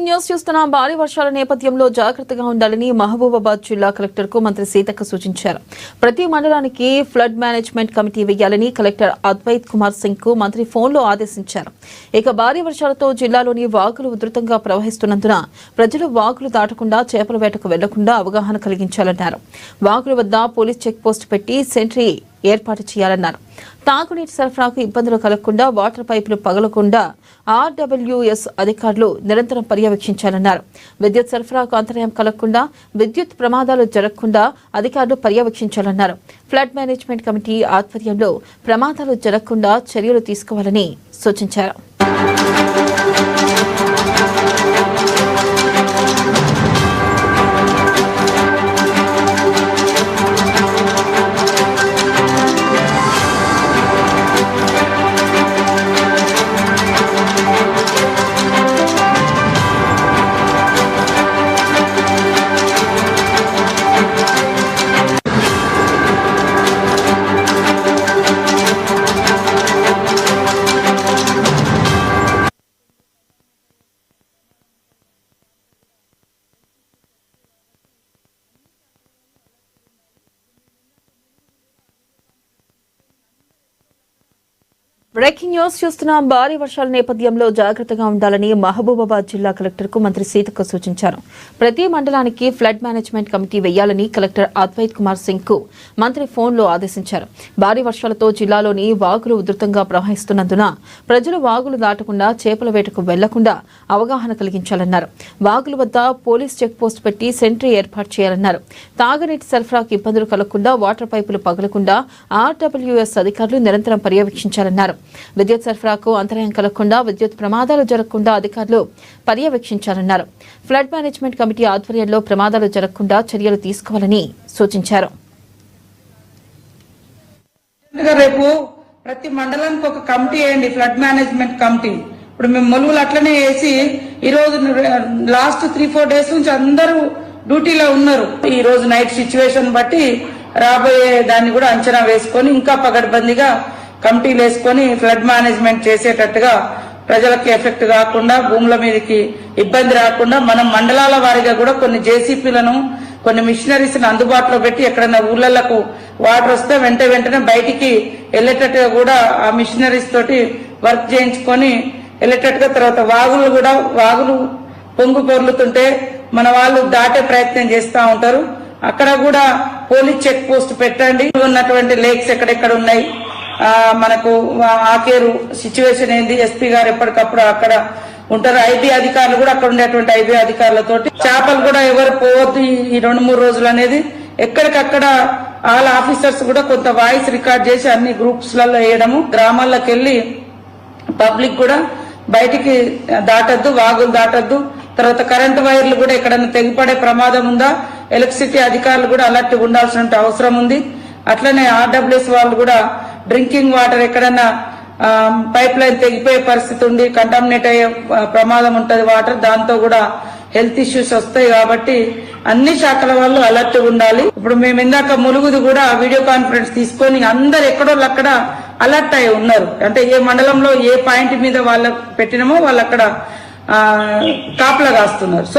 News చూస్తున్న భారీ వర్షాల నేపథ్యంలో జాగ్రత్తగా ఉండాలని మహబూబాబాద్ జిల్లా కలెక్టర్ కు మంత్రి సీతక్క సూచించారు. ప్రతి మండలానికి ఫ్లడ్ మేనేజ్మెంట్ కమిటీ వేయాలని కలెక్టర్ అద్వైత్ కుమార్ సింగ్ కు మంత్రి ఫోన్లో ఆదేశించారు. ఇక భారీ వర్షాలతో జిల్లాలోని వాగులు ఉధృతంగా ప్రవహిస్తున్నందున ప్రజలు వాగులు దాటకుండా చేపల వేటకు వెళ్లకుండా అవగాహన కలిగించాలన్నారు. వాగుల వద్ద పోలీస్ చెక్ పోస్ట్ పెట్టి సెంట్రీ ఏర్పాటు చేయాలన్నారు. తాగునీటి సరఫరాకు ఇబ్బందులు కలగకుండా వాటర్ పైపులు పగలకుండా ఆర్డబ్ల్యూఎస్ అధికారులు నిరంతరం పర్యవేక్షించాలన్నారు. విద్యుత్ సరఫరాకు అంతరాయం కలగకుండా విద్యుత్ ప్రమాదాలు జరగకుండా అధికారులు పర్యవేక్షించాలన్నారు. ఫ్లడ్ మేనేజ్మెంట్ కమిటీ ఆధ్వర్యంలో ప్రమాదాలు జరగకుండా చర్యలు తీసుకోవాలని సూచించారు. బ్రేకింగ్ న్యూస్ చూస్తున్న భారీ వర్షాల నేపథ్యంలో జాగ్రత్తగా ఉండాలని మహబూబాబాద్ జిల్లా కలెక్టర్ కు మంత్రి సీతక్క సూచించారు. ప్రతి మండలానికి ఫ్లడ్ మేనేజ్మెంట్ కమిటీ వేయాలని కలెక్టర్ అద్వైత్ కుమార్ సింగ్ కు మంత్రి ఫోన్లో ఆదేశించారు. భారీ వర్షాలతో జిల్లాలోని వాగులు ఉధృతంగా ప్రవహిస్తున్నందున ప్రజలు వాగులు దాటకుండా చేపల వేటకు వెళ్లకుండా అవగాహన కలిగించాలన్నారు. వాగుల వద్ద పోలీస్ చెక్ పోస్ట్ పెట్టి సెంట్రీ ఏర్పాటు చేయాలన్నారు. తాగునీటి సరఫరాకు ఇబ్బందులు కలగకుండా వాటర్ పైపులు పగలకుండా ఆర్డబ్ల్యూఎస్ అధికారులు నిరంతరం పర్యవేక్షించాలన్నారు. విద్యుత్ సరఫరాకు అంతరాయం కలగకుండా విద్యుత్ ప్రమాదాలు జరగకుండా అధికారులు పర్యవేక్షించాలన్నారు. ఫ్లడ్ మేనేజ్మెంట్ కమిటీ ఆధ్వర్యంలో ప్రమాదాలు జరగకుండా చర్యలు తీసుకోవాలని సూచించారు. రేపు ప్రతి మండలానికి ఒక కమిటీ వేయండి, ఫ్లడ్ మేనేజ్మెంట్ కమిటీ. ఇప్పుడు మేము మొలుగులు అట్లనే వేసి ఈ రోజు లాస్ట్ 3-4 డేస్ నుంచి అందరూ డ్యూటీలో ఉన్నారు. ఈ రోజు నైట్ సిచ్యువేషన్ బట్టి రాబోయే దాన్ని కూడా అంచనా వేసుకొని ఇంకా పగడ్బందీగా కమిటీలు వేసుకొని ఫ్లడ్ మేనేజ్మెంట్ చేసేటట్టుగా ప్రజలకు ఎఫెక్ట్ కాకుండా భూముల మీదకి ఇబ్బంది రాకుండా మనం మండలాల వారీగా కూడా కొన్ని జేసీపీలను కొన్ని మిషనరీస్ అందుబాటులో పెట్టి ఎక్కడైనా ఊర్లకు వాటర్ వస్తే వెంటనే బయటికి వెళ్లేటట్టుగా కూడా ఆ మిషనరీస్ తోటి వర్క్ చేయించుకొని వెళ్లేటట్టుగా, తర్వాత వాగులు పొంగు పొర్లుతుంటే మన వాళ్ళు దాటే ప్రయత్నం చేస్తా ఉంటారు. అక్కడ కూడా పోలీస్ చెక్ పోస్ట్ పెట్టండి. ఉన్నటువంటి లేక్స్ ఎక్కడెక్కడ ఉన్నాయి, మనకు ఆకేరు సిచ్యువేషన్ ఏంది, ఎస్పీ గారు ఎప్పటికప్పుడు అక్కడ ఉంటారు. ఐబీ అధికారులు కూడా అక్కడ ఉండేటువంటి ఐబీ అధికారులతోటి చేపలు కూడా ఎవరు పోవద్దు ఈ 2-3 రోజులు అనేది ఎక్కడికక్కడ ఆల్ ఆఫీసర్స్ కూడా కొంత వాయిస్ రికార్డ్ చేసి అన్ని గ్రూప్స్ లలో వేయడము. గ్రామాల్లోకి వెళ్లి పబ్లిక్ కూడా బయటికి దాటద్దు, వాగులు దాటద్దు. తర్వాత కరెంటు వైర్లు కూడా ఎక్కడైనా తెగిపడే ప్రమాదం ఉందా, ఎలక్ట్రిసిటీ అధికారులు కూడా అలర్ట్ ఉండాల్సిన అవసరం ఉంది. అట్లనే ఆర్డబ్ల్యూఎస్ వాళ్ళు కూడా డ్రింకింగ్ వాటర్ ఎక్కడన్నా పైప్ లైన్ తెగిపోయే పరిస్థితి ఉంది, కంటామినేట్ అయ్యే ప్రమాదం ఉంటది వాటర్, దాంతో కూడా హెల్త్ ఇష్యూస్ వస్తాయి. కాబట్టి అన్ని శాఖల వాళ్ళు అలర్ట్ ఉండాలి. ఇప్పుడు మేము ఇందాక ములుగుది కూడా వీడియో కాన్ఫరెన్స్ తీసుకొని అందరు ఎక్కడోళ్ళు అక్కడ అలర్ట్ అయి ఉన్నారు. అంటే ఏ మండలంలో ఏ పాయింట్ మీద వాళ్ళకు పెట్టినామో వాళ్ళు అక్కడ కాపలా కాస్తున్నారు. సో